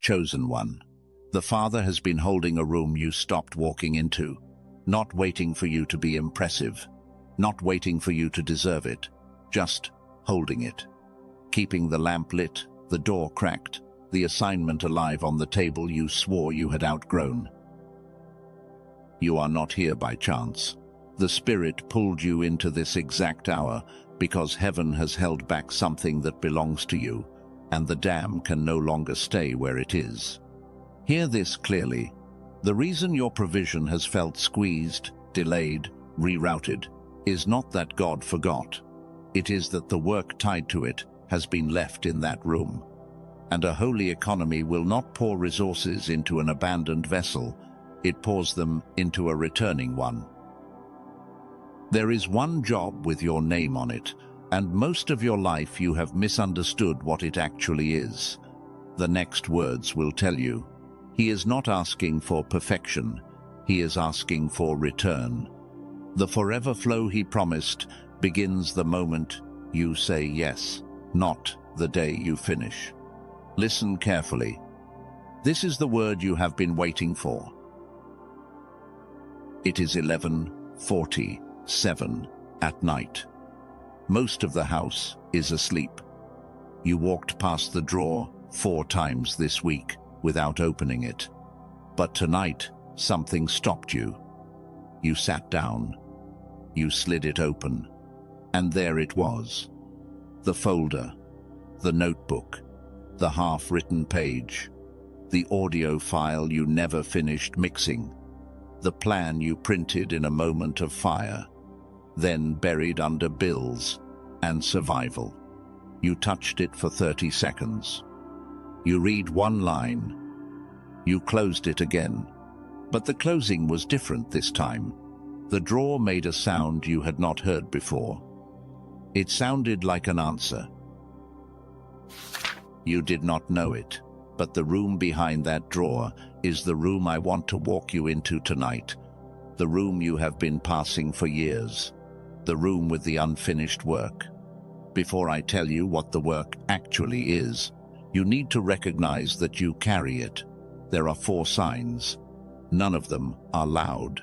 Chosen one. The Father has been holding a room you stopped walking into, not waiting for you to be impressive, not waiting for you to deserve it, just holding it. Keeping the lamp lit, the door cracked, the assignment alive on the table you swore you had outgrown. You are not here by chance. The Spirit pulled you into this exact hour because heaven has held back something that belongs to you, and the dam can no longer stay where it is. Hear this clearly. The reason your provision has felt squeezed, delayed, rerouted, is not that God forgot. It is that the work tied to it has been left in that room. And a holy economy will not pour resources into an abandoned vessel, it pours them into a returning one. There is one job with your name on it, and most of your life you have misunderstood what it actually is. The next words will tell you. He is not asking for perfection, he is asking for return. The forever flow he promised begins the moment you say yes, not the day you finish. Listen carefully. This is the word you have been waiting for. It is 11:47 at night. Most of the house is asleep. You walked past the drawer 4 times this week without opening it. But tonight, something stopped you. You sat down. You slid it open. And there it was. The folder, the notebook, the half-written page, the audio file you never finished mixing, the plan you printed in a moment of fire, then buried under bills and survival. You touched it for 30 seconds. You read one line. You closed it again. But the closing was different this time. The drawer made a sound you had not heard before. It sounded like an answer. You did not know it, but the room behind that drawer is the room I want to walk you into tonight. The room you have been passing for years. The room with the unfinished work. Before I tell you what the work actually is, you need to recognize that you carry it. There are 4 signs. None of them are loud.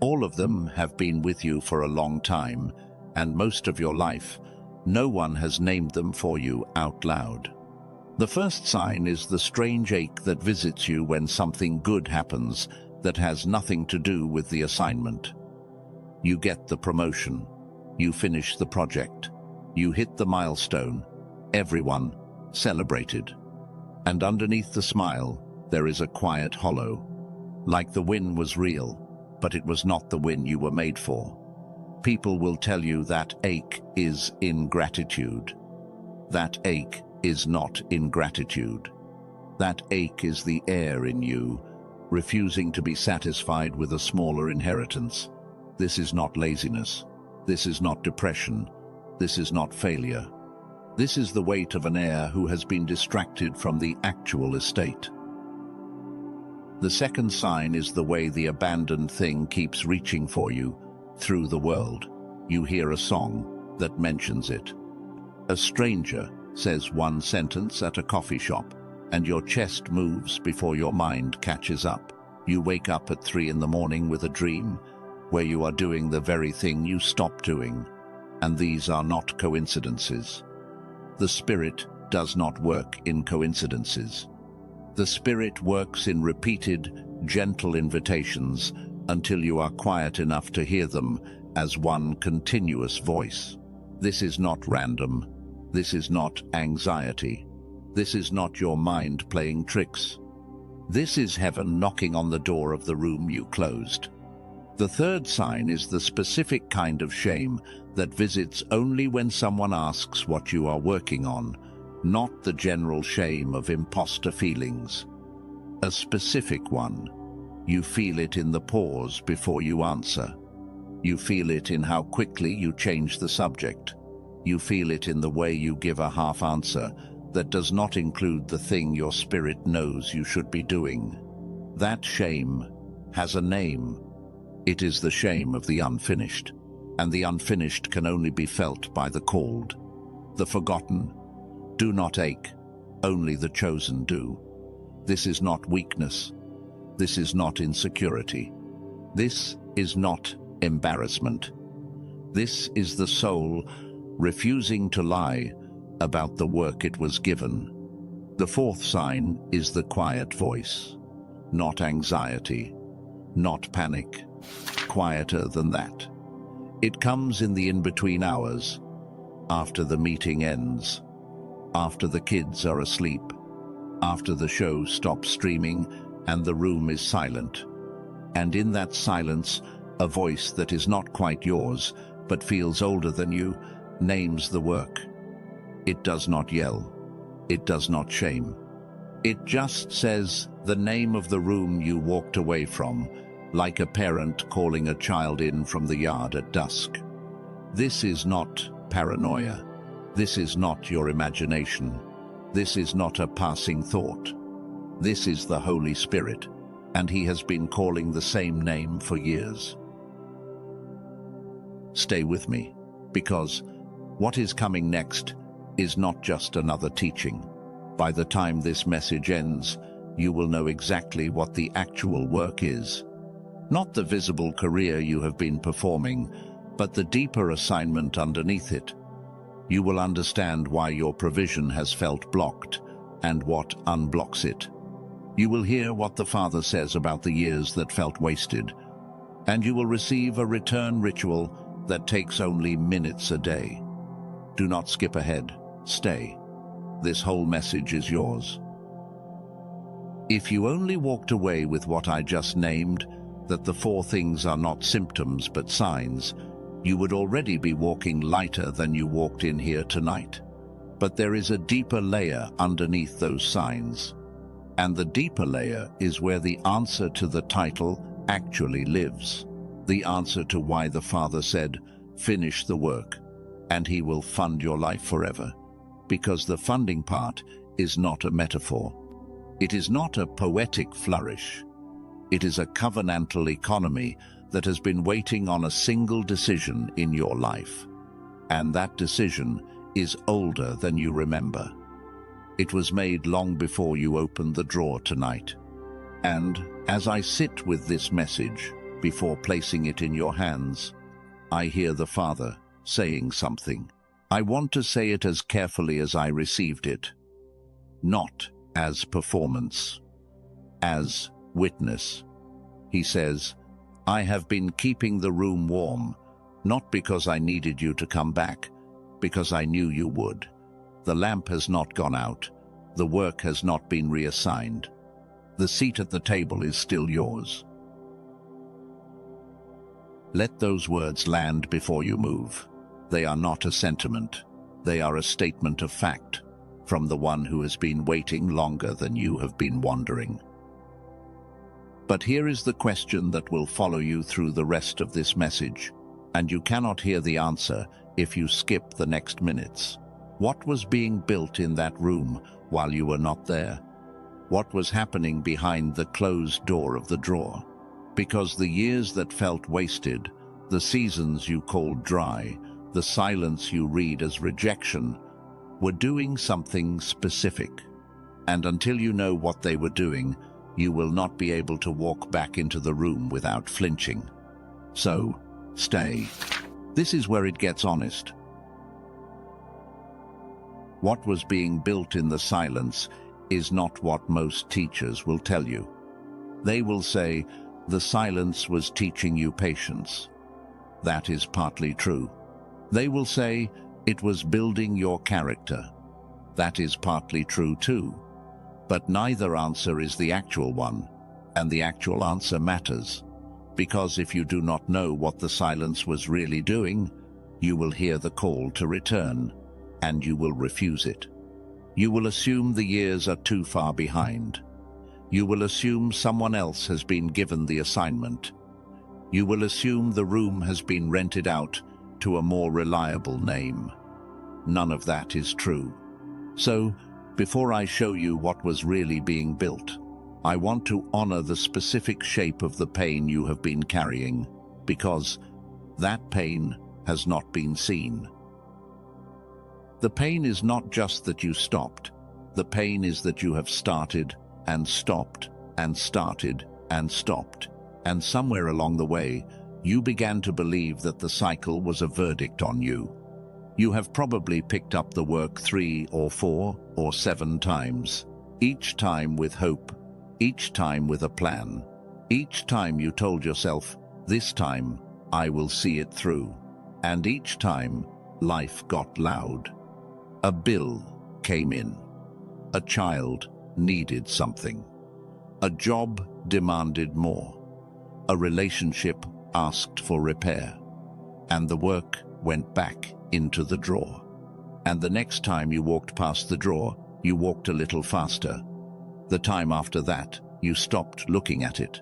All of them have been with you for a long time, and most of your life. No one has named them for you out loud. The first sign is the strange ache that visits you when something good happens that has nothing to do with the assignment. You get the promotion. You finish the project. You hit the milestone. Everyone celebrated. And underneath the smile, there is a quiet hollow. Like the win was real, but it was not the win you were made for. People will tell you that ache is ingratitude. That ache is not ingratitude. That ache is the air in you, refusing to be satisfied with a smaller inheritance. This is not laziness. This is not depression. This is not failure. This is the weight of an heir who has been distracted from the actual estate. The second sign is the way the abandoned thing keeps reaching for you through the world. You hear a song that mentions it. A stranger says one sentence at a coffee shop, and your chest moves before your mind catches up. You wake up at 3 in the morning with a dream where you are doing the very thing you stopped doing, and these are not coincidences. The Spirit does not work in coincidences. The Spirit works in repeated, gentle invitations until you are quiet enough to hear them as one continuous voice. This is not random. This is not anxiety. This is not your mind playing tricks. This is heaven knocking on the door of the room you closed. The third sign is the specific kind of shame that visits only when someone asks what you are working on, not the general shame of imposter feelings. A specific one. You feel it in the pause before you answer. You feel it in how quickly you change the subject. You feel it in the way you give a half answer that does not include the thing your spirit knows you should be doing. That shame has a name. It is the shame of the unfinished, and the unfinished can only be felt by the called. The forgotten do not ache, only the chosen do. This is not weakness. This is not insecurity. This is not embarrassment. This is the soul refusing to lie about the work it was given. The fourth sign is the quiet voice. Not anxiety, not panic. Quieter than that. It comes in the in-between hours, after the meeting ends, after the kids are asleep, after the show stops streaming and the room is silent. And in that silence, a voice that is not quite yours, but feels older than you, names the work. It does not yell. It does not shame. It just says the name of the room you walked away from, like a parent calling a child in from the yard at dusk. This is not paranoia. This is not your imagination. This is not a passing thought. This is the Holy Spirit, and He has been calling the same name for years. Stay with me, because what is coming next is not just another teaching. By the time this message ends, you will know exactly what the actual work is. Not the visible career you have been performing, but the deeper assignment underneath it. You will understand why your provision has felt blocked and what unblocks it. You will hear what the Father says about the years that felt wasted, and you will receive a return ritual that takes only minutes a day. Do not skip ahead. Stay. This whole message is yours. If you only walked away with what I just named, that the four things are not symptoms but signs, you would already be walking lighter than you walked in here tonight. But there is a deeper layer underneath those signs. And the deeper layer is where the answer to the title actually lives. The answer to why the Father said, "Finish the work, and He will fund your life forever." Because the funding part is not a metaphor. It is not a poetic flourish. It is a covenantal economy that has been waiting on a single decision in your life. And that decision is older than you remember. It was made long before you opened the drawer tonight. And as I sit with this message, before placing it in your hands, I hear the Father saying something. I want to say it as carefully as I received it. Not as performance, as witness. He says, I have been keeping the room warm, not because I needed you to come back, because I knew you would. The lamp has not gone out. The work has not been reassigned. The seat at the table is still yours. Let those words land before you move. They are not a sentiment. They are a statement of fact from the one who has been waiting longer than you have been wondering. But here is the question that will follow you through the rest of this message, and you cannot hear the answer if you skip the next minutes. What was being built in that room while you were not there? What was happening behind the closed door of the drawer? Because the years that felt wasted, the seasons you called dry, the silence you read as rejection, were doing something specific. And until you know what they were doing, you will not be able to walk back into the room without flinching. So, stay. This is where it gets honest. What was being built in the silence is not what most teachers will tell you. They will say, the silence was teaching you patience. That is partly true. They will say, it was building your character. That is partly true too. But neither answer is the actual one, and the actual answer matters. Because if you do not know what the silence was really doing, you will hear the call to return, and you will refuse it. You will assume the years are too far behind. You will assume someone else has been given the assignment. You will assume the room has been rented out to a more reliable name. None of that is true. So, before I show you what was really being built, I want to honor the specific shape of the pain you have been carrying, because that pain has not been seen. The pain is not just that you stopped. The pain is that you have started and stopped, and started, and stopped, and somewhere along the way, you began to believe that the cycle was a verdict on you. You have probably picked up the work 3 or 4 or 7 times, each time with hope, each time with a plan. Each time you told yourself, this time I will see it through. And each time, life got loud. A bill came in. A child needed something. A job demanded more. A relationship asked for repair. And the work went back into the drawer. And the next time you walked past the drawer, you walked a little faster. The time after that, you stopped looking at it.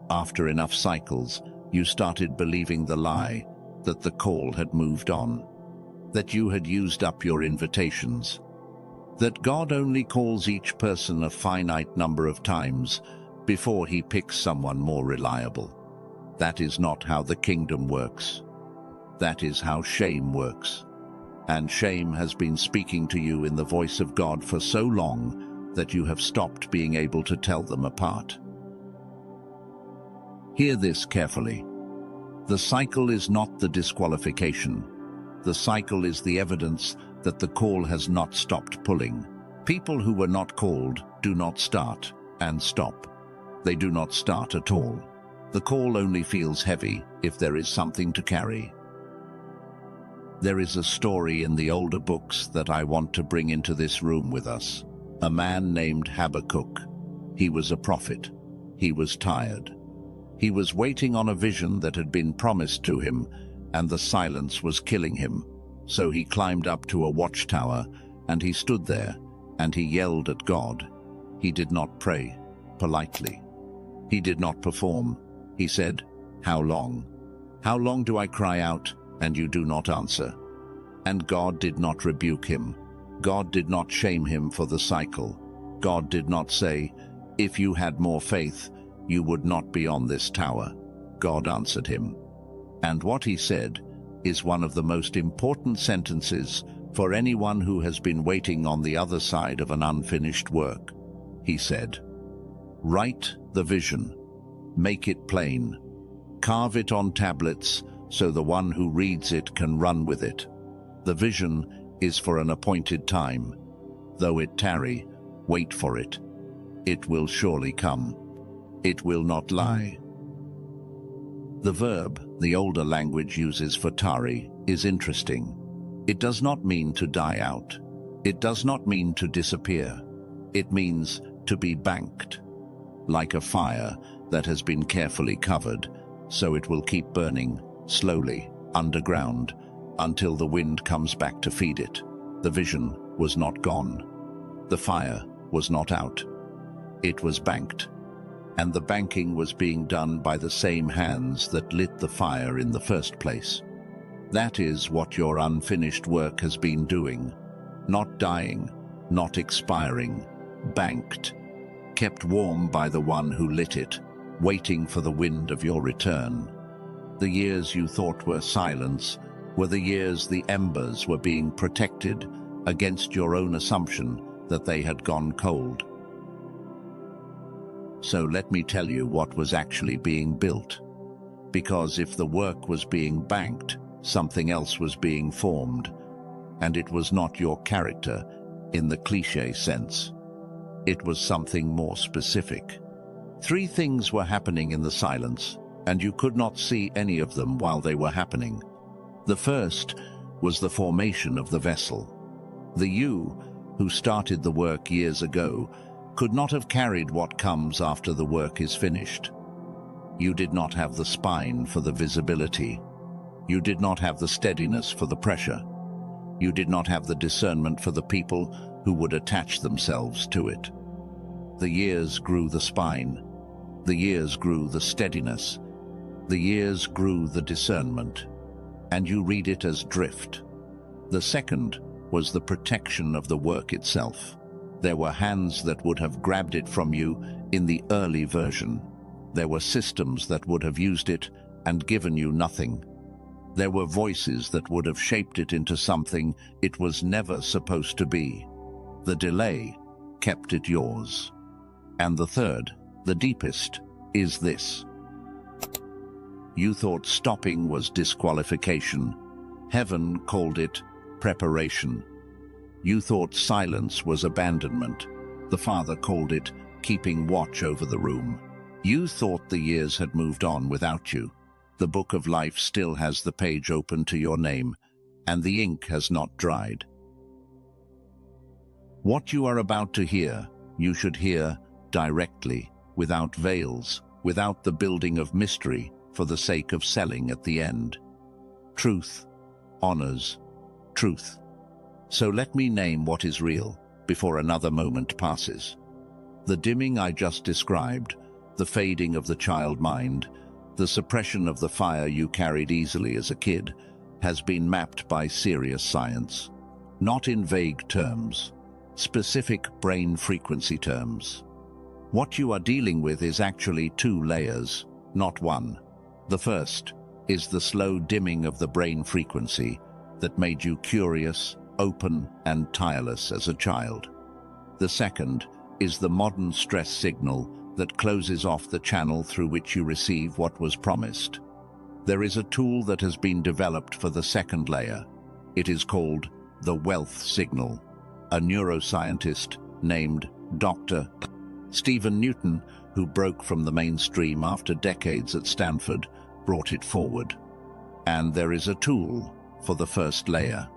After enough cycles, you started believing the lie that the call had moved on, that you had used up your invitations, that God only calls each person a finite number of times before he picks someone more reliable. That is not how the kingdom works. That is how shame works. And shame has been speaking to you in the voice of God for so long that you have stopped being able to tell them apart. Hear this carefully. The cycle is not the disqualification. The cycle is the evidence that the call has not stopped pulling. People who were not called do not start and stop. They do not start at all. The call only feels heavy if there is something to carry. There is a story in the older books that I want to bring into this room with us. A man named Habakkuk. He was a prophet. He was tired. He was waiting on a vision that had been promised to him, and the silence was killing him. So he climbed up to a watchtower, and he stood there, and he yelled at God. He did not pray politely. He did not perform. He said, "How long? How long do I cry out, and you do not answer?" And God did not rebuke him. God did not shame him for the cycle. God did not say, "If you had more faith, you would not be on this tower." God answered him. And what he said is one of the most important sentences for anyone who has been waiting on the other side of an unfinished work. He said, "Write the vision, make it plain, carve it on tablets so the one who reads it can run with it. The vision is for an appointed time. Though it tarry, wait for it. It will surely come. It will not lie." The verb the older language uses for tarry is interesting. It does not mean to die out. It does not mean to disappear. It means to be banked, like a fire that has been carefully covered, so it will keep burning, slowly, underground, until the wind comes back to feed it. The vision was not gone. The fire was not out. It was banked. And the banking was being done by the same hands that lit the fire in the first place. That is what your unfinished work has been doing. Not dying, not expiring, banked, kept warm by the one who lit it, waiting for the wind of your return. The years you thought were silence were the years the embers were being protected against your own assumption that they had gone cold. So let me tell you what was actually being built. Because if the work was being banked, something else was being formed, and it was not your character in the cliché sense. It was something more specific. 3 things were happening in the silence, and you could not see any of them while they were happening. The first was the formation of the vessel. The you, who started the work years ago, could not have carried what comes after the work is finished. You did not have the spine for the visibility. You did not have the steadiness for the pressure. You did not have the discernment for the people who would attach themselves to it. The years grew the spine. The years grew the steadiness. The years grew the discernment. And you read it as drift. The second was the protection of the work itself. There were hands that would have grabbed it from you in the early version. There were systems that would have used it and given you nothing. There were voices that would have shaped it into something it was never supposed to be. The delay kept it yours. And the third, the deepest, is this. You thought stopping was disqualification. Heaven called it preparation. You thought silence was abandonment. The Father called it keeping watch over the room. You thought the years had moved on without you. The book of life still has the page open to your name, and the ink has not dried. What you are about to hear, you should hear directly, without veils, without the building of mystery for the sake of selling at the end. Truth honors truth. So let me name what is real before another moment passes. The dimming I just described, the fading of the child mind, the suppression of the fire you carried easily as a kid, has been mapped by serious science. Not in vague terms, specific brain frequency terms. What you are dealing with is actually two layers, not one. The first is the slow dimming of the brain frequency that made you curious, open, and tireless as a child. The second is the modern stress signal that closes off the channel through which you receive what was promised. There is a tool that has been developed for the second layer. It is called the wealth signal. A neuroscientist named Dr. Stephen Newton, who broke from the mainstream after decades at Stanford, brought it forward. And there is a tool for the first layer.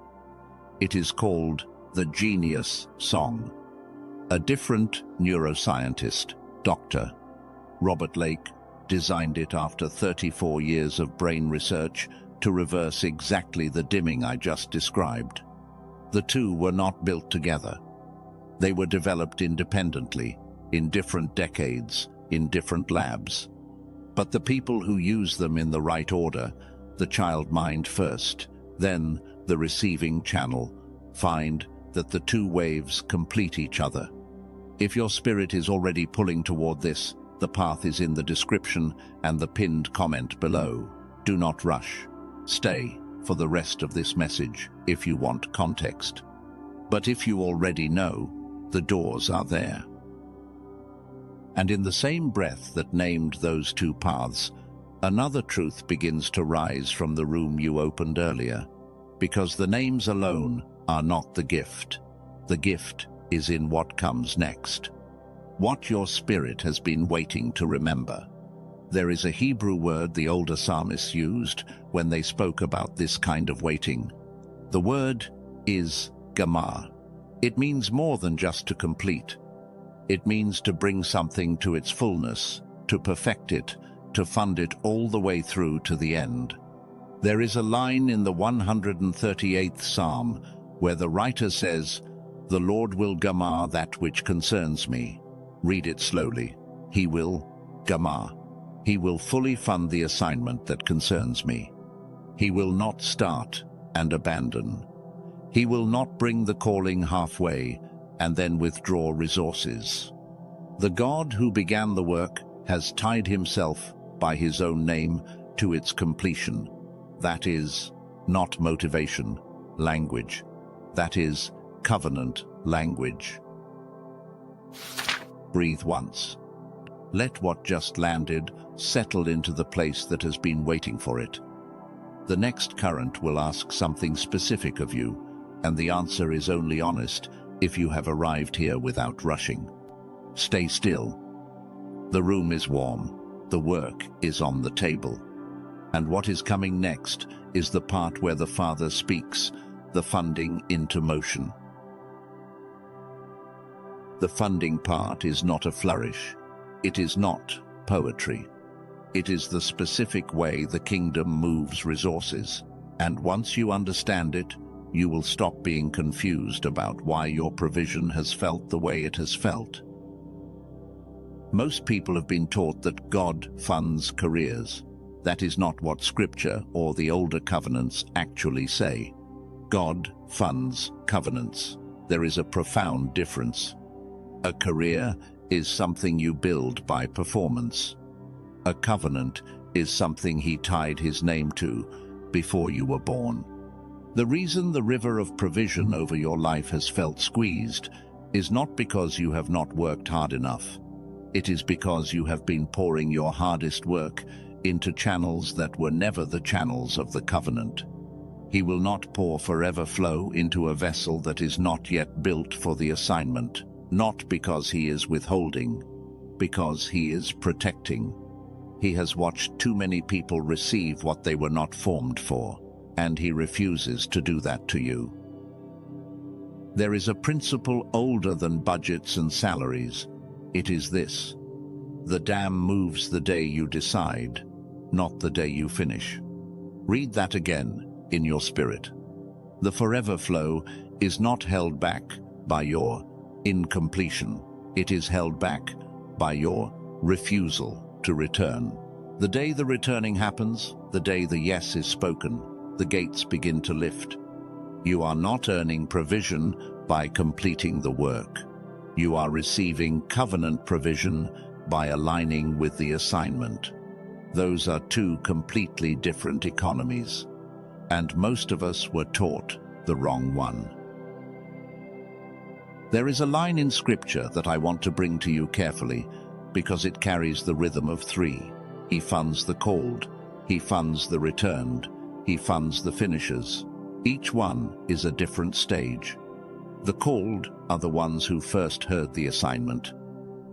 It is called the Genius Song. A different neuroscientist, Dr. Robert Lake, designed it after 34 years of brain research to reverse exactly the dimming I just described. The two were not built together. They were developed independently, in different decades, in different labs. But the people who use them in the right order, the child mind first, then the receiving channel, find that the two waves complete each other. If your spirit is already pulling toward this, the path is in the description and the pinned comment below. Do not rush. Stay for the rest of this message if you want context. But if you already know, the doors are there. And in the same breath that named those two paths, another truth begins to rise from the room you opened earlier, because the names alone are not the gift. The gift is in what comes next. What your spirit has been waiting to remember. There is a Hebrew word the older psalmists used when they spoke about this kind of waiting. The word is gamar. It means more than just to complete. It means to bring something to its fullness, to perfect it, to fund it all the way through to the end. There is a line in the 138th Psalm where the writer says, "The Lord will gamar that which concerns me." Read it slowly. He will gamar. He will fully fund the assignment that concerns me. He will not start and abandon. He will not bring the calling halfway and then withdraw resources. The God who began the work has tied himself by his own name to its completion. That is not motivation, language. That is covenant language. Breathe once. Let what just landed settle into the place that has been waiting for it. The next current will ask something specific of you, and the answer is only honest if you have arrived here without rushing. Stay still. The room is warm. The work is on the table. And what is coming next is the part where the Father speaks, the funding into motion. The funding part is not a flourish. It is not poetry. It is the specific way the kingdom moves resources. And once you understand it, you will stop being confused about why your provision has felt the way it has felt. Most people have been taught that God funds careers. That is not what Scripture or the older covenants actually say. God funds covenants. There is a profound difference. A career is something you build by performance. A covenant is something he tied his name to before you were born. The reason the river of provision over your life has felt squeezed is not because you have not worked hard enough. it is because you have been pouring your hardest work into channels that were never the channels of the covenant. He will not pour forever flow into a vessel that is not yet built for the assignment, not because he is withholding, because he is protecting. He has watched too many people receive what they were not formed for, and he refuses to do that to you. There is a principle older than budgets and salaries. It is this: the dam moves the day you decide, not the day you finish. Read that again in your spirit. The forever flow is not held back by your incompletion. It is held back by your refusal to return. The day the returning happens, the day the yes is spoken, the gates begin to lift. You are not earning provision by completing the work. You are receiving covenant provision by aligning with the assignment. Those are two completely different economies, and most of us were taught the wrong one. There is a line in Scripture that I want to bring to you carefully because it carries the rhythm of three. He funds the called, he funds the returned, he funds the finishers. Each one is a different stage. The called are the ones who first heard the assignment.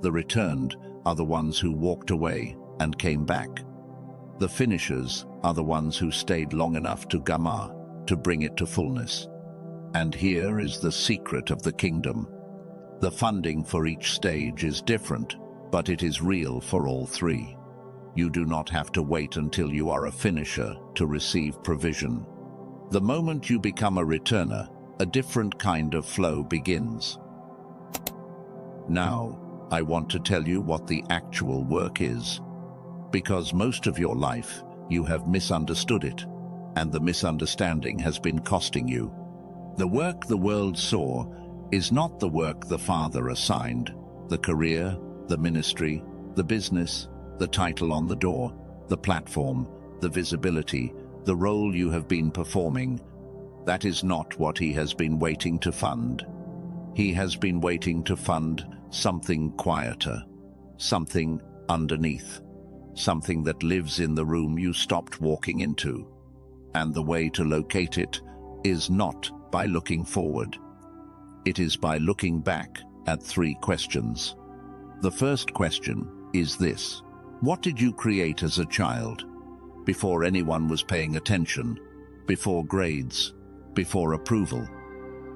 The returned are the ones who walked away and came back. The finishers are the ones who stayed long enough to gamar, to bring it to fullness. And here is the secret of the kingdom. The funding for each stage is different, but it is real for all three. You do not have to wait until you are a finisher to receive provision. The moment you become a returner, a different kind of flow begins. Now, I want to tell you what the actual work is. Because most of your life, you have misunderstood it, and the misunderstanding has been costing you. The work the world saw is not the work the Father assigned: the career, the ministry, the business, the title on the door, the platform, the visibility, the role you have been performing. That is not what he has been waiting to fund. He has been waiting to fund something quieter, something underneath, something that lives in the room you stopped walking into. And the way to locate it is not by looking forward. It is by looking back at three questions. The first question is this: what did you create as a child? Before anyone was paying attention, before grades, before approval,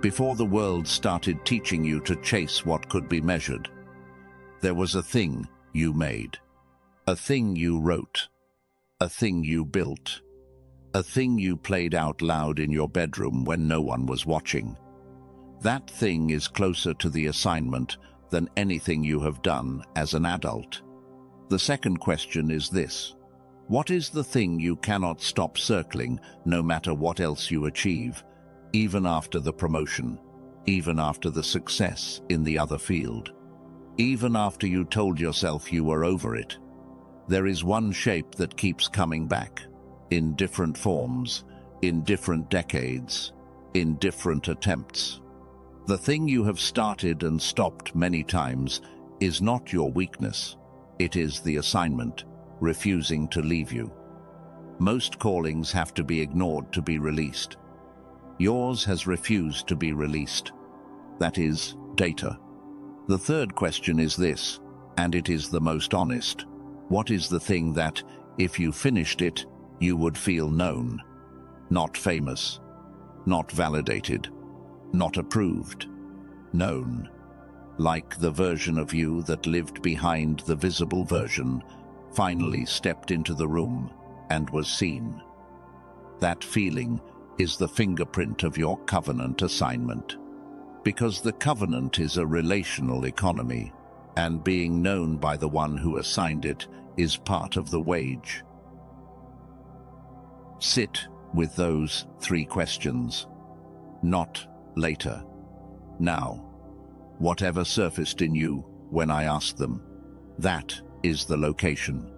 before the world started teaching you to chase what could be measured. There was a thing you made, a thing you wrote, a thing you built, a thing you played out loud in your bedroom when no one was watching. That thing is closer to the assignment than anything you have done as an adult. The second question is this: what is the thing you cannot stop circling no matter what else you achieve, even after the promotion, even after the success in the other field, even after you told yourself you were over it? There is one shape that keeps coming back, in different forms, in different decades, in different attempts. The thing you have started and stopped many times is not your weakness. It is the assignment, refusing to leave you. Most callings have to be ignored to be released. Yours has refused to be released. That is data. The third question is this, and it is the most honest: what is the thing that, if you finished it, you would feel known? Not famous, not validated, not approved. Known. Like the version of you that lived behind the visible version, finally stepped into the room and was seen. That feeling is the fingerprint of your covenant assignment. Because the covenant is a relational economy, and being known by the one who assigned it is part of the wage. Sit with those three questions. Not later. Now. Whatever surfaced in you when I asked them, that is the location.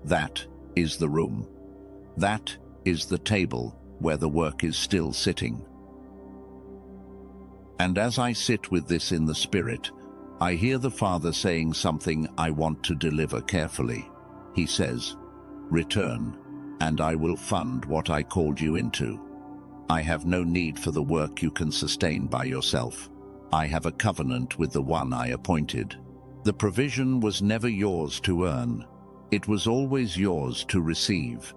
That is the room. That is the table where the work is still sitting. And as I sit with this in the spirit, I hear the Father saying something I want to deliver carefully. He says, "Return, and I will fund what I called you into. I have no need for the work you can sustain by yourself. I have a covenant with the one I appointed. The provision was never yours to earn. It was always yours to receive."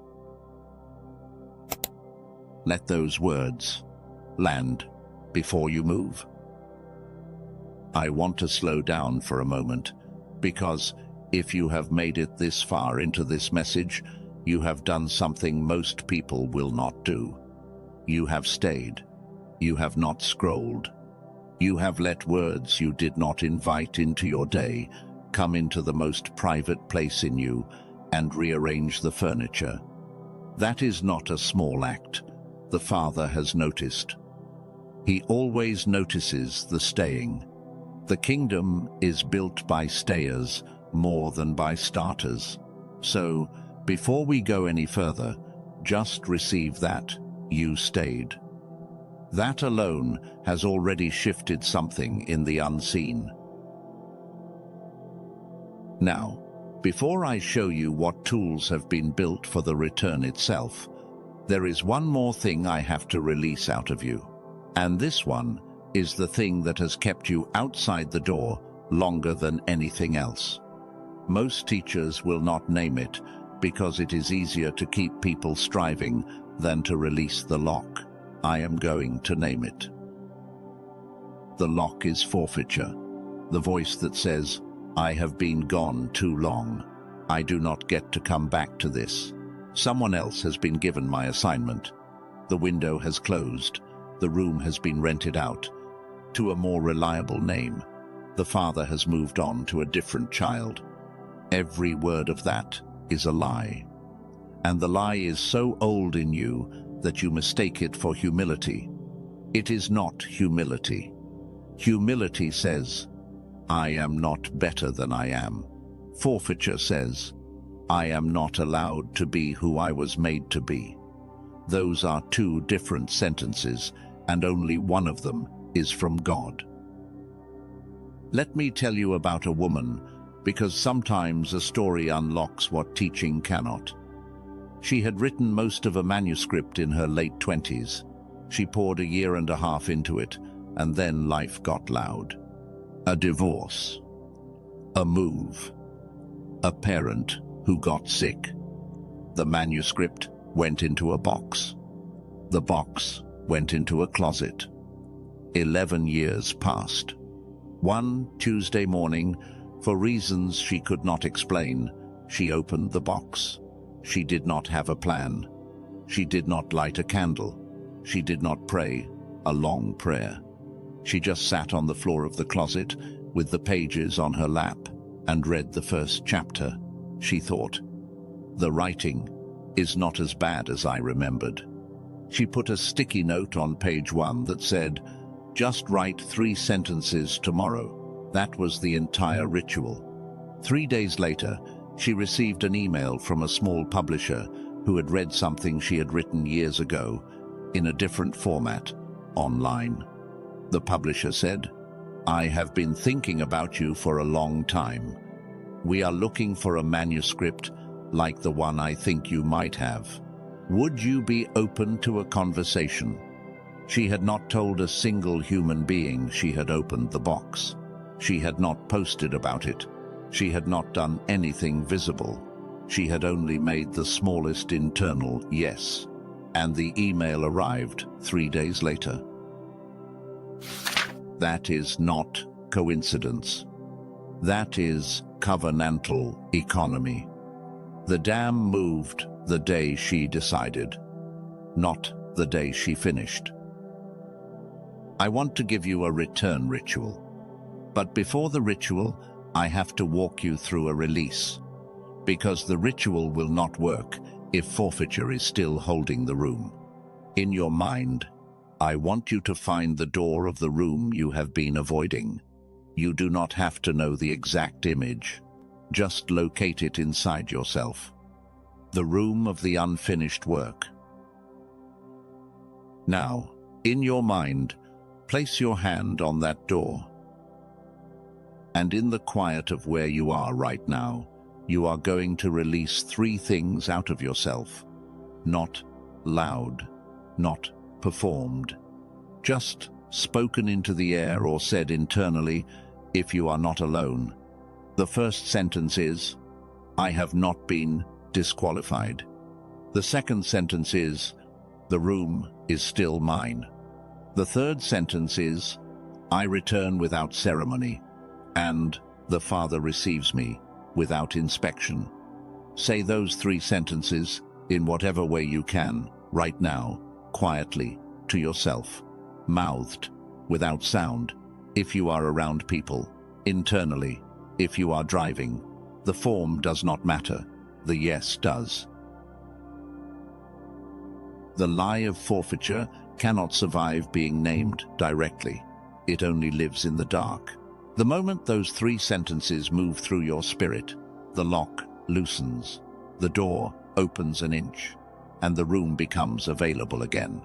Let those words land before you move. I want to slow down for a moment, because if you have made it this far into this message, you have done something most people will not do. You have stayed. You have not scrolled. You have let words you did not invite into your day come into the most private place in you and rearrange the furniture. That is not a small act. The Father has noticed. He always notices the staying. The kingdom is built by stayers more than by starters. So, before we go any further, just receive that you stayed. That alone has already shifted something in the unseen. Now, before I show you what tools have been built for the return itself, there is one more thing I have to release out of you. And this one is the thing that has kept you outside the door longer than anything else. Most teachers will not name it because it is easier to keep people striving than to release the lock. I am going to name it. The lock is forfeiture, the voice that says, "I have been gone too long. I do not get to come back to this. Someone else has been given my assignment. The window has closed. The room has been rented out to a more reliable name. The father has moved on to a different child." Every word of that is a lie. And the lie is so old in you that you mistake it for humility. It is not humility. Humility says, "I am not better than I am." Forfeiture says, "I am not allowed to be who I was made to be." Those are two different sentences, and only one of them is from God. Let me tell you about a woman, because sometimes a story unlocks what teaching cannot. She had written most of a manuscript in her late 20s. She poured 1.5 years into it, and then life got loud. A divorce. A move. A parent who got sick. The manuscript went into a box. The box went into a closet. 11 years passed. One Tuesday morning, for reasons she could not explain, she opened the box. She did not have a plan. She did not light a candle. She did not pray a long prayer. She just sat on the floor of the closet with the pages on her lap and read the first chapter. She thought, "The writing is not as bad as I remembered." She put a sticky note on page 1 that said, "Just write 3 sentences tomorrow." That was the entire ritual. 3 days later, she received an email from a small publisher who had read something she had written years ago in a different format, online. The publisher said, "I have been thinking about you for a long time. We are looking for a manuscript like the one I think you might have. Would you be open to a conversation?" She had not told a single human being she had opened the box. She had not posted about it. She had not done anything visible. She had only made the smallest internal yes. And the email arrived 3 days later. That is not coincidence. That is covenantal economy. The dam moved the day she decided, not the day she finished. I want to give you a return ritual. But before the ritual, I have to walk you through a release. Because the ritual will not work if forfeiture is still holding the room. In your mind, I want you to find the door of the room you have been avoiding. You do not have to know the exact image. Just locate it inside yourself. The room of the unfinished work. Now, in your mind, place your hand on that door. And in the quiet of where you are right now, you are going to release 3 things out of yourself. Not loud, not performed, just spoken into the air or said internally if you are not alone. The first sentence is, I have not been disqualified. The second sentence is, the room is still mine. The third sentence is, I return without ceremony, and the Father receives me without inspection. Say those 3 sentences in whatever way you can, right now, quietly, to yourself, mouthed, without sound, if you are around people, internally, if you are driving. The form does not matter, the yes does. The lie of forfeiture cannot survive being named directly. It only lives in the dark. The moment those 3 sentences move through your spirit, the lock loosens, the door opens an inch, and the room becomes available again.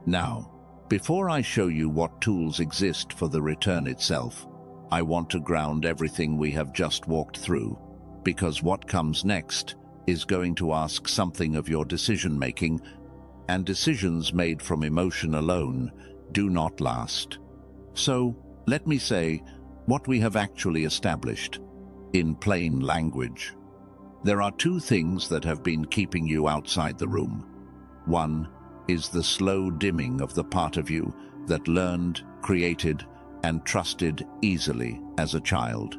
Now, before I show you what tools exist for the return itself, I want to ground everything we have just walked through, because what comes next is going to ask something of your decision-making, and decisions made from emotion alone do not last. So, let me say what we have actually established, in plain language. There are 2 things that have been keeping you outside the room. One is the slow dimming of the part of you that learned, created, and trusted easily as a child.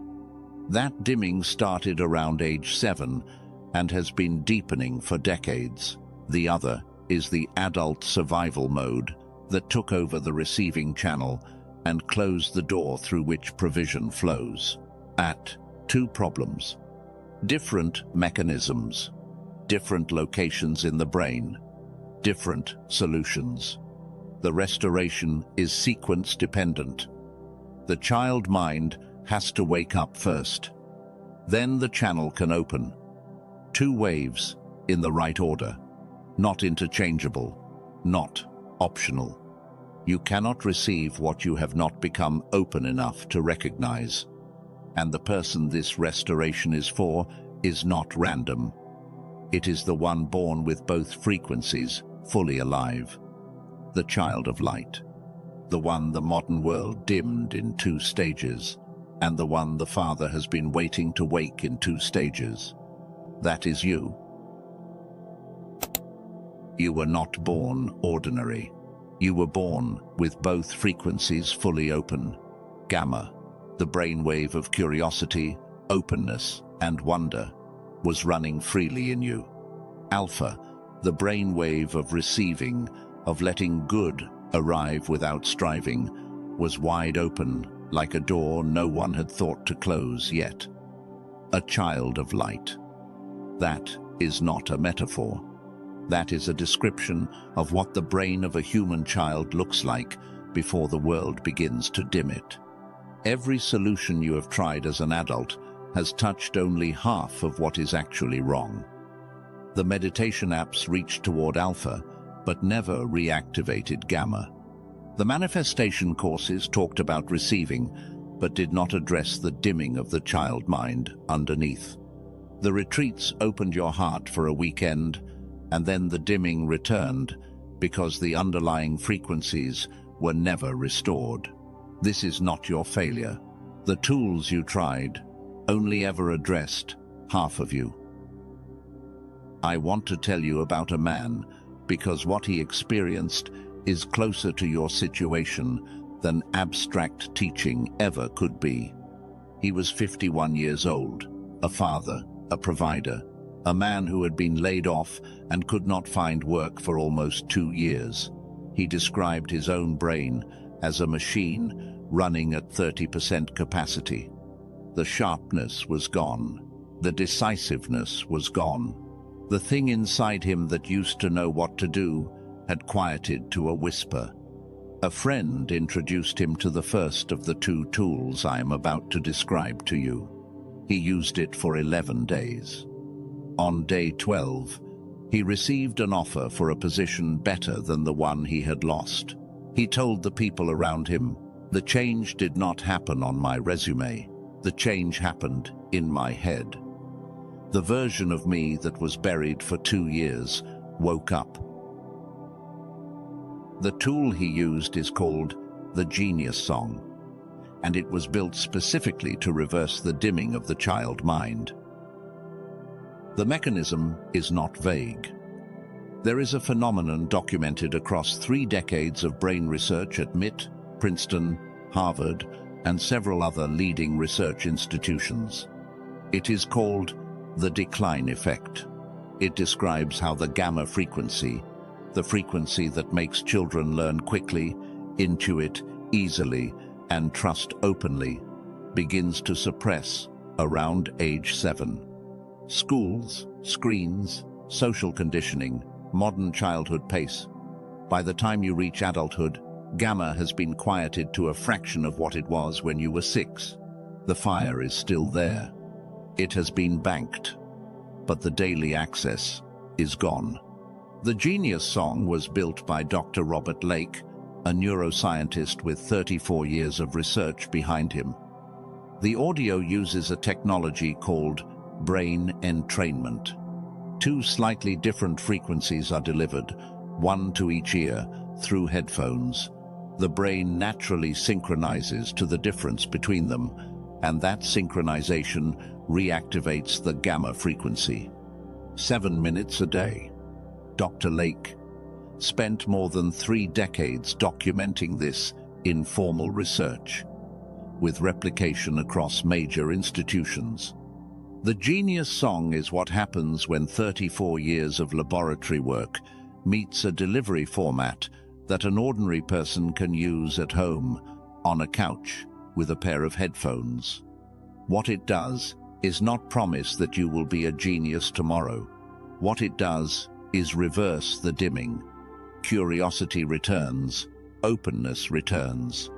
That dimming started around age 7 and has been deepening for decades. The other is the adult survival mode that took over the receiving channel and closed the door through which provision flows. At 2 problems. Different mechanisms, different locations in the brain, different solutions. The restoration is sequence dependent. The child mind has to wake up first. Then the channel can open. 2 waves in the right order, not interchangeable, not optional. You cannot receive what you have not become open enough to recognize. And the person this restoration is for is not random. It is the one born with both frequencies fully alive. The child of light. The one the modern world dimmed in 2 stages, and the one the Father has been waiting to wake in 2 stages. That is you. You were not born ordinary. You were born with both frequencies fully open. Gamma, the brainwave of curiosity, openness, and wonder, was running freely in you. Alpha, the brainwave of receiving, of letting good arrive without striving, was wide open, like a door no one had thought to close yet. A child of light. That is not a metaphor. That is a description of what the brain of a human child looks like before the world begins to dim it. Every solution you have tried as an adult has touched only half of what is actually wrong. The meditation apps reached toward alpha, but never reactivated gamma. The manifestation courses talked about receiving, but did not address the dimming of the child mind underneath. The retreats opened your heart for a weekend, and then the dimming returned because the underlying frequencies were never restored. This is not your failure. The tools you tried only ever addressed half of you. I want to tell you about a man because what he experienced is closer to your situation than abstract teaching ever could be. He was 51 years old, a father, a provider, a man who had been laid off and could not find work for almost 2 years. He described his own brain as a machine running at 30% capacity. The sharpness was gone. The decisiveness was gone. The thing inside him that used to know what to do had quieted to a whisper. A friend introduced him to the first of the 2 tools I am about to describe to you. He used it for 11 days. On day 12, he received an offer for a position better than the one he had lost. He told the people around him, The change did not happen on my resume. The change happened in my head. The version of me that was buried for 2 years woke up. The tool he used is called the Genius Song, and it was built specifically to reverse the dimming of the child mind. The mechanism is not vague. There is a phenomenon documented across 3 decades of brain research at MIT, Princeton, Harvard, and several other leading research institutions. It is called the decline effect. It describes how the gamma frequency, the frequency that makes children learn quickly, intuit easily, and trust openly, begins to suppress around age 7. Schools, screens, social conditioning, modern childhood pace. By the time you reach adulthood, gamma has been quieted to a fraction of what it was when you were 6. The fire is still there. It has been banked, but the daily access is gone. The Genius Song was built by Dr. Robert Lake, a neuroscientist with 34 years of research behind him. The audio uses a technology called brain entrainment. 2 slightly different frequencies are delivered, one to each ear, through headphones. The brain naturally synchronizes to the difference between them, and that synchronization reactivates the gamma frequency. 7 minutes a day. Dr. Lake spent more than 3 decades documenting this informal research, with replication across major institutions. The Genius Song is what happens when 34 years of laboratory work meets a delivery format that an ordinary person can use at home, on a couch, with a pair of headphones. What it does is not promise that you will be a genius tomorrow. What it does is reverse the dimming. Curiosity returns, openness returns.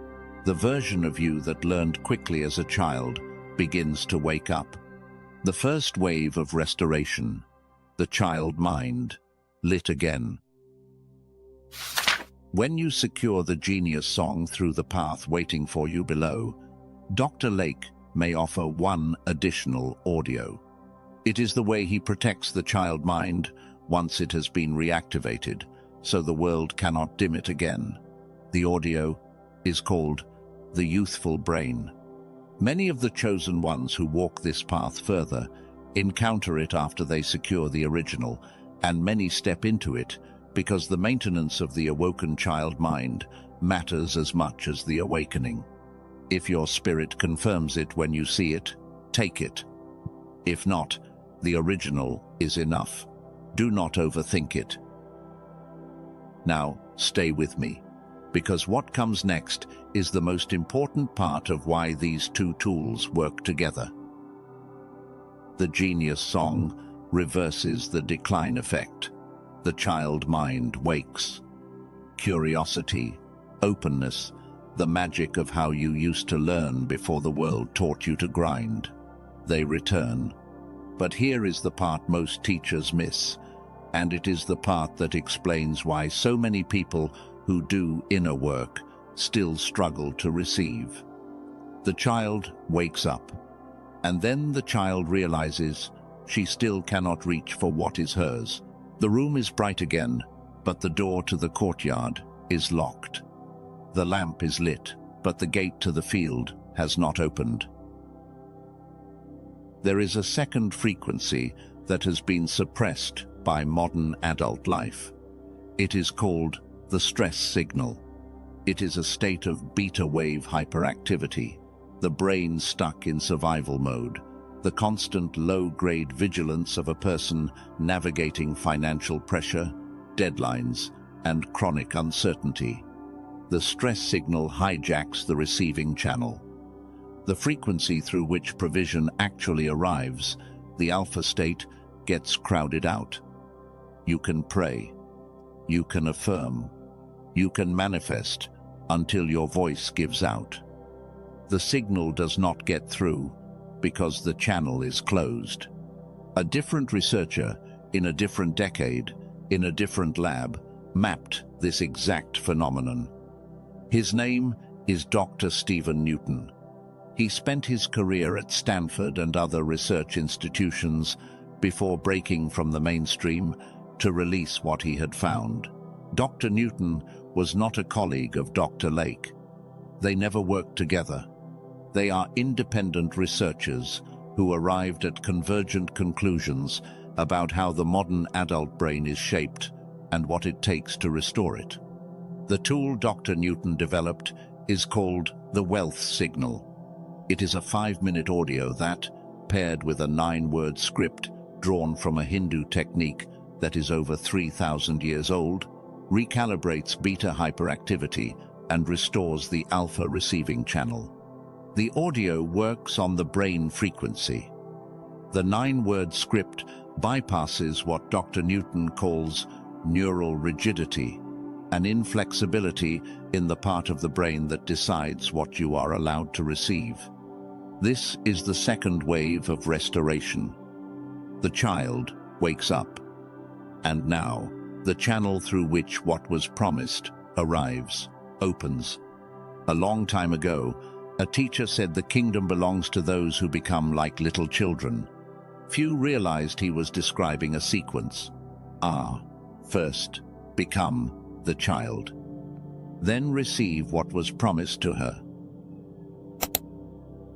The version of you that learned quickly as a child begins to wake up. The first wave of restoration, the child mind, lit again. When you secure the Genius Song through the path waiting for you below, Dr. Lake may offer one additional audio. It is the way he protects the child mind once it has been reactivated, so the world cannot dim it again. The audio is called the youthful brain. Many of the chosen ones who walk this path further encounter it after they secure the original, and many step into it because the maintenance of the awoken child mind matters as much as the awakening. If your spirit confirms it when you see it, take it. If not, the original is enough. Do not overthink it. Now, stay with me, because what comes next is the most important part of why these 2 tools work together. The Genius Song reverses the decline effect. The child mind wakes. Curiosity, openness, the magic of how you used to learn before the world taught you to grind. They return. But here is the part most teachers miss, and it is the part that explains why so many people who do inner work still struggle to receive. The child wakes up, and then the child realizes she still cannot reach for what is hers. The room is bright again, but the door to the courtyard is locked. The lamp is lit, but the gate to the field has not opened. There is a second frequency that has been suppressed by modern adult life. It is called the stress signal. It is a state of beta wave hyperactivity, the brain stuck in survival mode, the constant low-grade vigilance of a person navigating financial pressure, deadlines, and chronic uncertainty. The stress signal hijacks the receiving channel. The frequency through which provision actually arrives, the alpha state, gets crowded out. You can pray. You can affirm. You can manifest until your voice gives out. The signal does not get through because the channel is closed. A different researcher, in a different decade, in a different lab, mapped this exact phenomenon. His name is Dr. Stephen Newton. He spent his career at Stanford and other research institutions before breaking from the mainstream to release what he had found. Dr. Newton was not a colleague of Dr. Lake. They never worked together. They are independent researchers who arrived at convergent conclusions about how the modern adult brain is shaped and what it takes to restore it. The tool Dr. Newton developed is called the Wealth Signal. It is a 5-minute audio that, paired with a 9-word script drawn from a Hindu technique that is over 3,000 years old, recalibrates beta hyperactivity and restores the alpha receiving channel. The audio works on the brain frequency. The 9-word script bypasses what Dr. Newton calls neural rigidity, an inflexibility in the part of the brain that decides what you are allowed to receive. This is the second wave of restoration. The child wakes up, and now the channel through which what was promised arrives, opens. A long time ago, a teacher said the kingdom belongs to those who become like little children. Few realized he was describing a sequence. First, become the child. Then receive what was promised to her.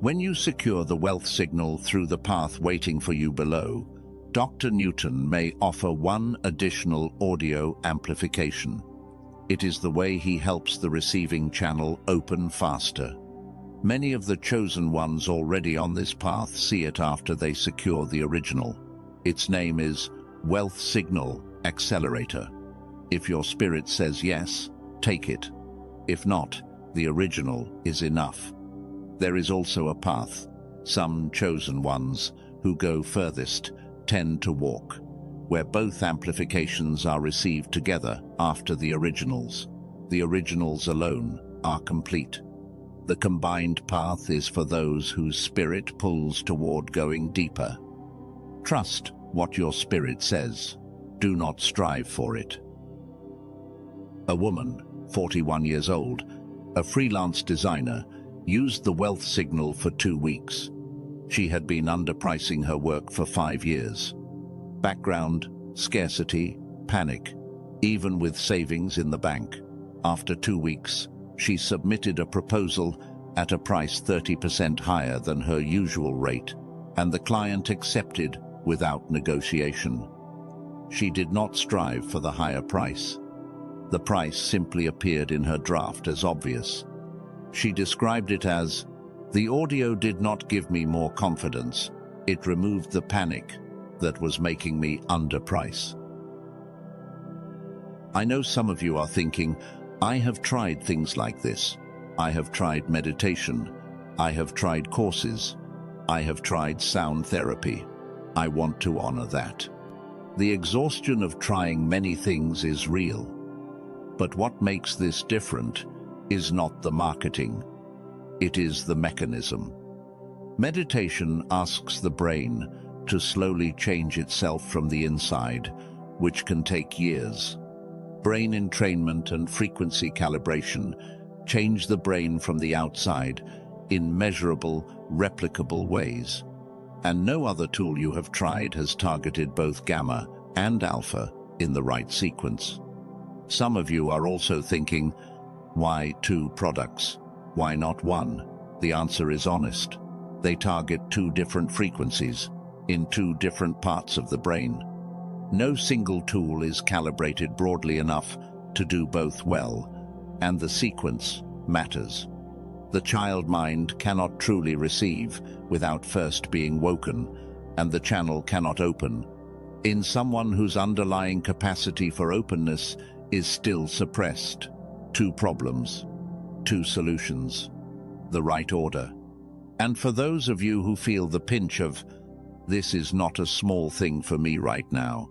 When you secure the wealth signal through the path waiting for you below, Dr. Newton may offer one additional audio amplification. It is the way he helps the receiving channel open faster. Many of the chosen ones already on this path see it after they secure the original. Its name is Wealth Signal Accelerator. If your spirit says yes, take it. If not, the original is enough. There is also a path. Some chosen ones, who go furthest, tend to walk, where both amplifications are received together after the originals. The originals alone are complete. The combined path is for those whose spirit pulls toward going deeper. Trust what your spirit says. Do not strive for it. A woman, 41 years old, a freelance designer, used the wealth signal for 2 weeks. She had been underpricing her work for 5 years. Background, scarcity, panic, even with savings in the bank. After 2 weeks, she submitted a proposal at a price 30% higher than her usual rate, and the client accepted without negotiation. She did not strive for the higher price. The price simply appeared in her draft as obvious. She described it as, "The audio did not give me more confidence. It removed the panic that was making me underprice." I know some of you are thinking, I have tried things like this. I have tried meditation. I have tried courses. I have tried sound therapy. I want to honor that. The exhaustion of trying many things is real. But what makes this different is not the marketing. It is the mechanism. Meditation asks the brain to slowly change itself from the inside, which can take years. Brain entrainment and frequency calibration change the brain from the outside in measurable, replicable ways. And no other tool you have tried has targeted both gamma and alpha in the right sequence. Some of you are also thinking, why 2 products? Why not 1? The answer is honest. They target 2 different frequencies in 2 different parts of the brain. No single tool is calibrated broadly enough to do both well, and the sequence matters. The child mind cannot truly receive without first being woken, and the channel cannot open in someone whose underlying capacity for openness is still suppressed. 2 problems, 2 solutions, the right order. And for those of you who feel the pinch of, "This is not a small thing for me right now,"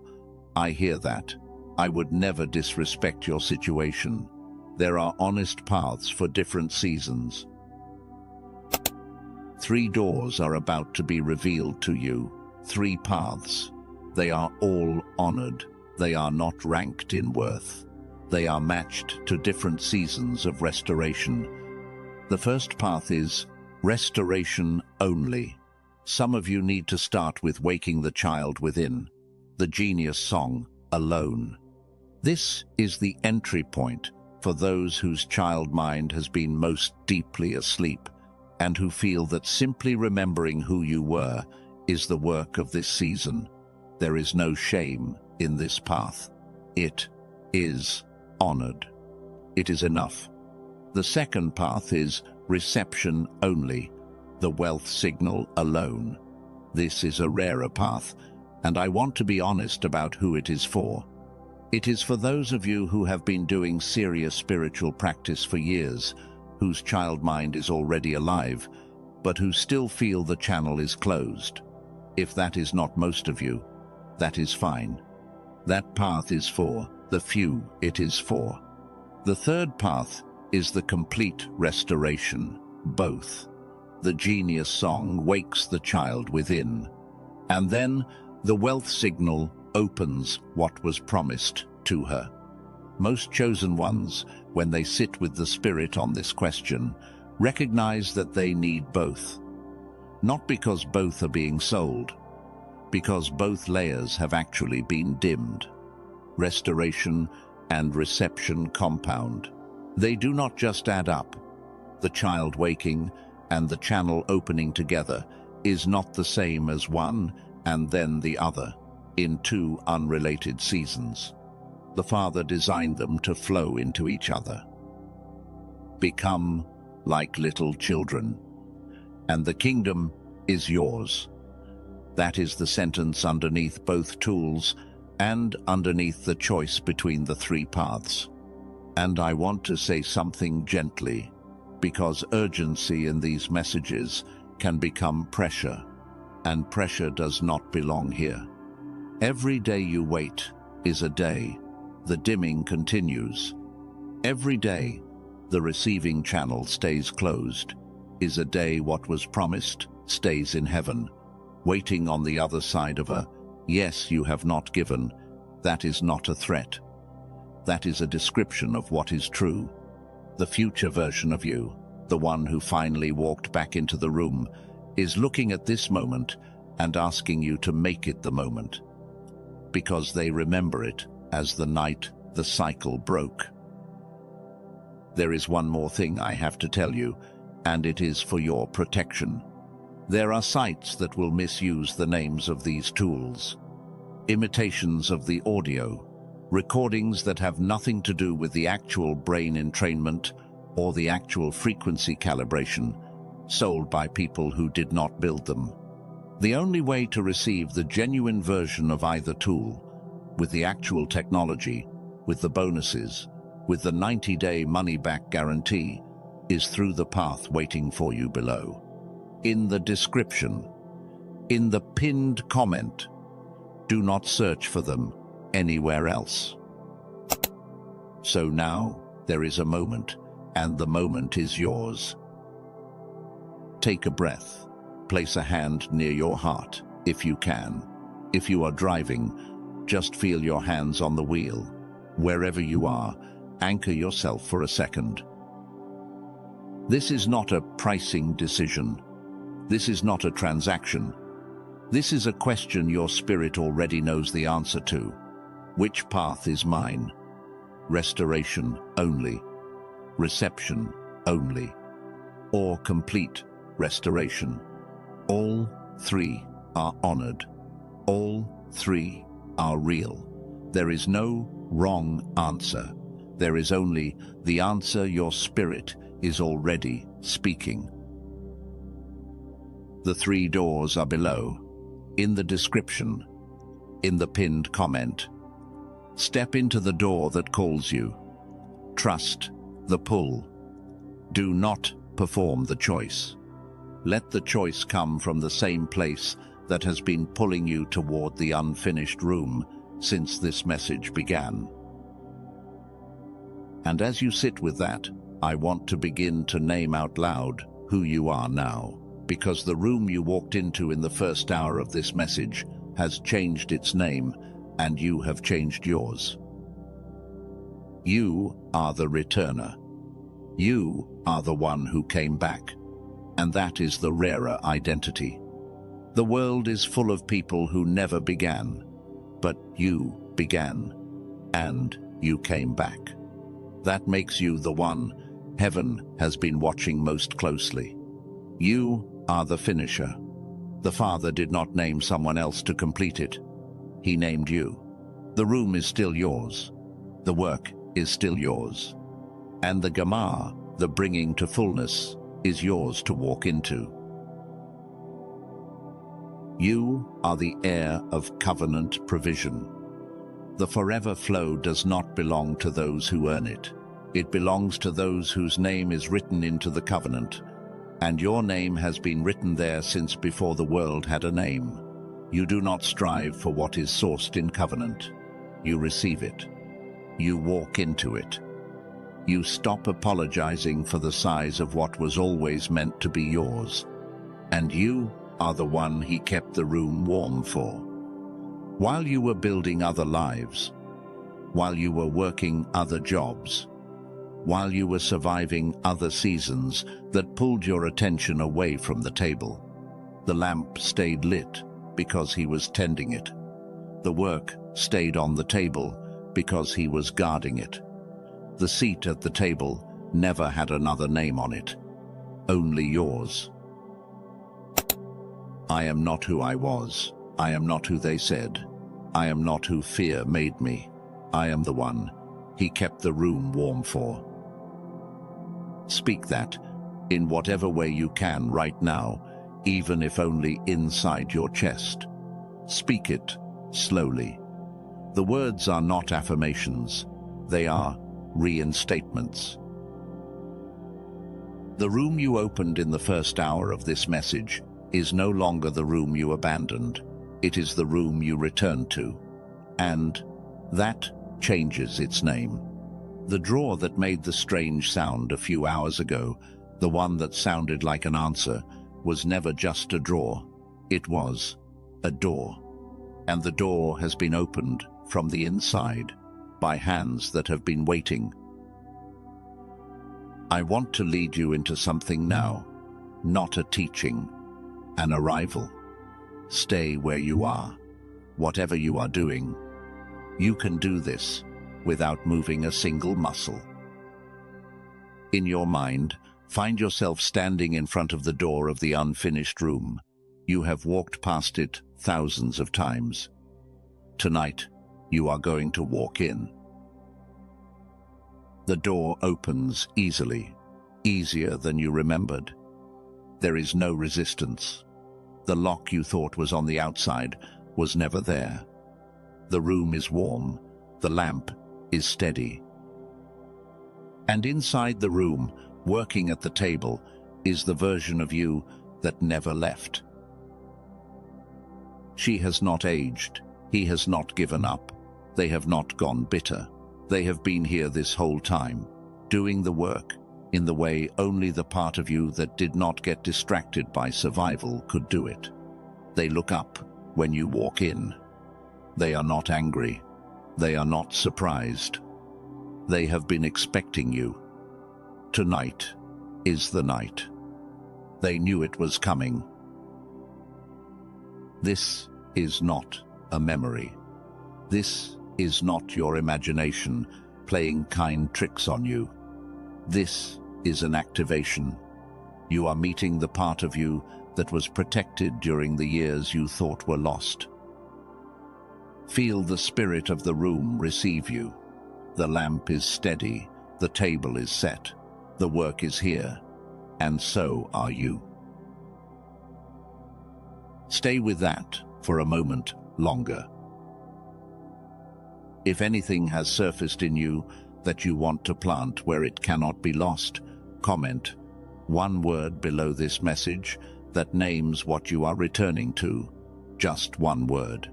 I hear that. I would never disrespect your situation. There are honest paths for different seasons. 3 doors are about to be revealed to you. 3 paths. They are all honored. They are not ranked in worth. They are matched to different seasons of restoration. The first path is restoration only. Some of you need to start with waking the child within, the genius song, Alone. This is the entry point for those whose child mind has been most deeply asleep and who feel that simply remembering who you were is the work of this season. There is no shame in this path. It is honored. It is enough. The second path is reception only, the wealth signal alone. This is a rarer path, and I want to be honest about who it is for. It is for those of you who have been doing serious spiritual practice for years, whose child mind is already alive, but who still feel the channel is closed. If that is not most of you, that is fine. That path is for the few it is for. The third path is the complete restoration, both. The genius song wakes the child within, and then the wealth signal opens what was promised to her. Most chosen ones, when they sit with the Spirit on this question, recognize that they need both. Not because both are being sold, because both layers have actually been dimmed. Restoration and reception compound. They do not just add up. The child waking and the channel opening together is not the same as one and then the other, in two unrelated seasons. The Father designed them to flow into each other. Become like little children, and the kingdom is yours. That is the sentence underneath both tools and underneath the choice between the three paths. And I want to say something gently, because urgency in these messages can become pressure, and pressure does not belong here. Every day you wait is a day. The dimming continues. Every day the receiving channel stays closed is a day what was promised stays in heaven, waiting on the other side of a yes you have not given. That is not a threat. That is a description of what is true. The future version of you, the one who finally walked back into the room, is looking at this moment and asking you to make it the moment, because they remember it as the night the cycle broke. There is one more thing I have to tell you, and it is for your protection. There are sites that will misuse the names of these tools. Imitations of the audio, recordings that have nothing to do with the actual brain entrainment or the actual frequency calibration, sold by people who did not build them. The only way to receive the genuine version of either tool, with the actual technology, with the bonuses, with the 90-day money-back guarantee, is through the path waiting for you below. In the description, in the pinned comment. Do not search for them anywhere else. So now there is a moment, and the moment is yours. Take a breath. Place a hand near your heart, if you can. If you are driving, just feel your hands on the wheel. Wherever you are, anchor yourself for a second. This is not a pricing decision. This is not a transaction. This is a question your spirit already knows the answer to. Which path is mine? Restoration only, reception only, or complete restoration? All three are honored. All three are real. There is no wrong answer. There is only the answer your spirit is already speaking. The three doors are below, in the description, in the pinned comment. Step into the door that calls you. Trust the pull. Do not perform the choice. Let the choice come from the same place that has been pulling you toward the unfinished room since this message began. And as you sit with that, I want to begin to name out loud who you are now, because the room you walked into in the first hour of this message has changed its name, and you have changed yours. You are the returner. You are the one who came back, and that is the rarer identity. The world is full of people who never began, but you began, and you came back. That makes you the one heaven has been watching most closely. You are the finisher. The Father did not name someone else to complete it. He named you. The room is still yours. The work is still yours. And the Gamar, the bringing to fullness, is yours to walk into. You are the heir of covenant provision. The forever flow does not belong to those who earn it. It belongs to those whose name is written into the covenant, and your name has been written there since before the world had a name. You do not strive for what is sourced in covenant. You receive it. You walk into it. You stop apologizing for the size of what was always meant to be yours. And you are the one he kept the room warm for. While you were building other lives, while you were working other jobs, while you were surviving other seasons that pulled your attention away from the table, the lamp stayed lit because he was tending it. The work stayed on the table because he was guarding it. The seat at the table never had another name on it, only yours. I am not who I was. I am not who they said. I am not who fear made me. I am the one he kept the room warm for. Speak that in whatever way you can right now, even if only inside your chest. Speak it slowly. The words are not affirmations. They are reinstatements. The room you opened in the first hour of this message is no longer the room you abandoned. It is the room you returned to. And that changes its name. The drawer that made the strange sound a few hours ago, the one that sounded like an answer, was never just a drawer. It was a door. And the door has been opened from the inside by hands that have been waiting. I want to lead you into something now, not a teaching, an arrival. Stay where you are, whatever you are doing. You can do this without moving a single muscle. In your mind, find yourself standing in front of the door of the unfinished room. You have walked past it thousands of times. Tonight, you are going to walk in. The door opens easily, easier than you remembered. There is no resistance. The lock you thought was on the outside was never there. The room is warm. The lamp is steady. And inside the room, working at the table, is the version of you that never left. She has not aged. He has not given up. They have not gone bitter. They have been here this whole time, doing the work in the way only the part of you that did not get distracted by survival could do it. They look up when you walk in. They are not angry. They are not surprised. They have been expecting you. Tonight is the night. They knew it was coming. This is not a memory. This is not your imagination playing kind tricks on you. This is an activation. You are meeting the part of you that was protected during the years you thought were lost. Feel the spirit of the room receive you. The lamp is steady, the table is set, the work is here, and so are you. Stay with that for a moment longer. If anything has surfaced in you that you want to plant where it cannot be lost, comment one word below this message that names what you are returning to. Just one word.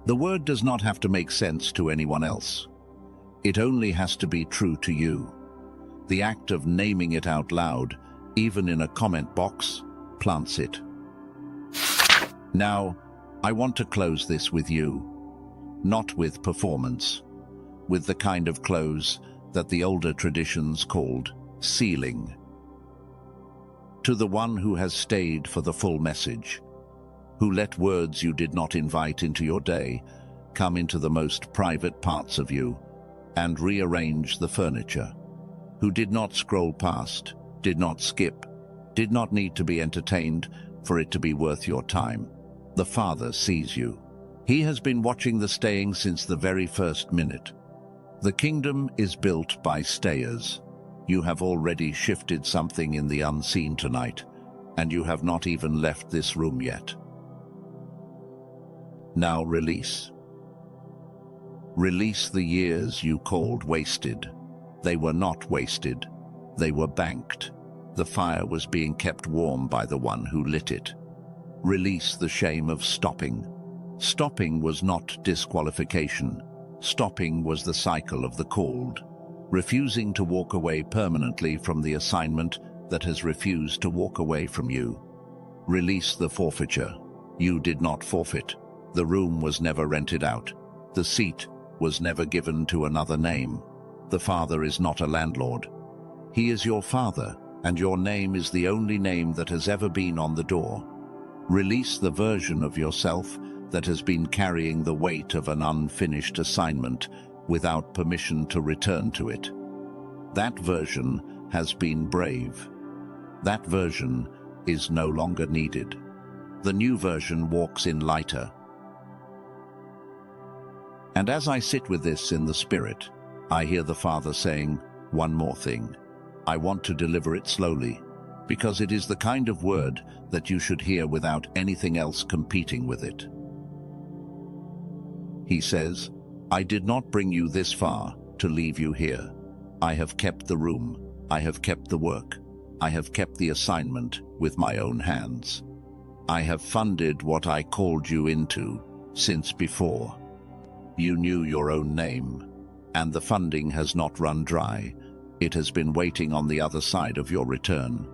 The word does not have to make sense to anyone else. It only has to be true to you. The act of naming it out loud, even in a comment box, plants it. Now, I want to close this with you. Not with performance, with the kind of close that the older traditions called Sealing. To the one who has stayed for the full message, who let words you did not invite into your day come into the most private parts of you and rearrange the furniture, who did not scroll past, did not skip, did not need to be entertained for it to be worth your time. The Father sees you. He has been watching the staying since the very first minute. The kingdom is built by stayers. You have already shifted something in the unseen tonight, and you have not even left this room yet. Now release. Release the years you called wasted. They were not wasted. They were banked. The fire was being kept warm by the one who lit it. Release the shame of stopping. Stopping was not disqualification. Stopping was the cycle of the called. Refusing to walk away permanently from the assignment that has refused to walk away from you. Release the forfeiture. You did not forfeit. The room was never rented out. The seat was never given to another name. The Father is not a landlord. He is your Father, and your name is the only name that has ever been on the door. Release the version of yourself that has been carrying the weight of an unfinished assignment without permission to return to it. That version has been brave. That version is no longer needed. The new version walks in lighter. And as I sit with this in the Spirit, I hear the Father saying, one more thing. I want to deliver it slowly, because it is the kind of word that you should hear without anything else competing with it. He says, I did not bring you this far to leave you here. I have kept the room. I have kept the work. I have kept the assignment with my own hands. I have funded what I called you into since before. You knew your own name, and the funding has not run dry. It has been waiting on the other side of your return.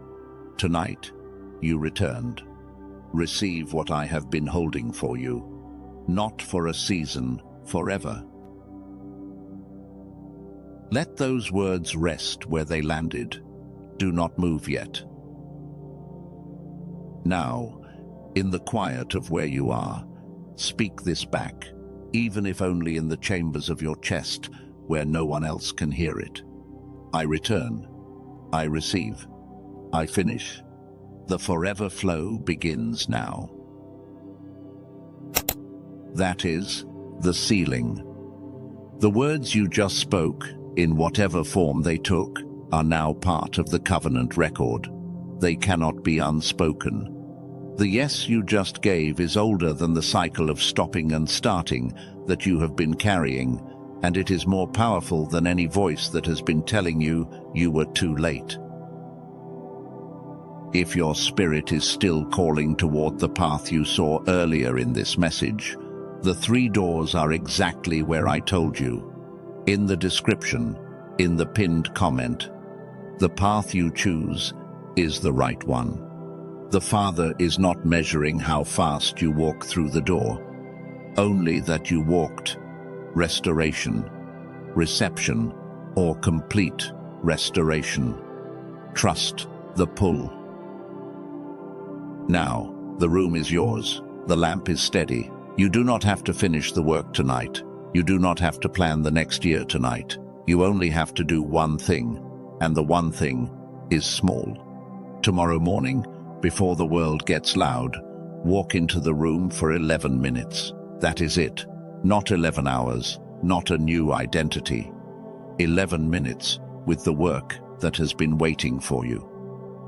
Tonight, you returned. Receive what I have been holding for you. Not for a season, forever. Let those words rest where they landed. Do not move yet. Now, in the quiet of where you are, speak this back, even if only in the chambers of your chest where no one else can hear it. I return. I receive. I finish. The forever flow begins now. That is the sealing. The words you just spoke, in whatever form they took, are now part of the covenant record. They cannot be unspoken. The yes you just gave is older than the cycle of stopping and starting that you have been carrying, and it is more powerful than any voice that has been telling you you were too late. If your spirit is still calling toward the path you saw earlier in this message, the 3 doors are exactly where I told you. In the description, in the pinned comment. The path you choose is the right one. The Father is not measuring how fast you walk through the door, only that you walked. Restoration, reception, or complete restoration. Trust the pull. Now, the room is yours. The lamp is steady. You do not have to finish the work tonight. You do not have to plan the next year tonight. You only have to do one thing, and the one thing is small. Tomorrow morning, before the world gets loud, walk into the room for 11 minutes. That is it. Not 11 hours, not a new identity. 11 minutes with the work that has been waiting for you.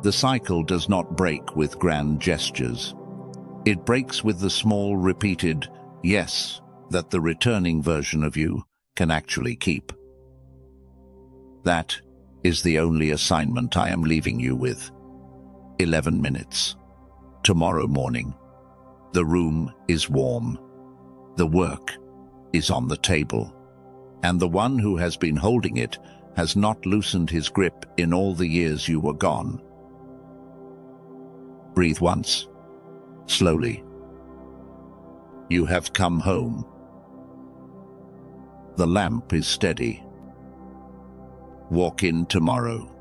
The cycle does not break with grand gestures. It breaks with the small, repeated yes that the returning version of you can actually keep. That is the only assignment I am leaving you with. 11 minutes. Tomorrow morning. The room is warm. The work is on the table. And the one who has been holding it has not loosened his grip in all the years you were gone. Breathe once. Slowly. You have come home. The lamp is steady. Walk in tomorrow.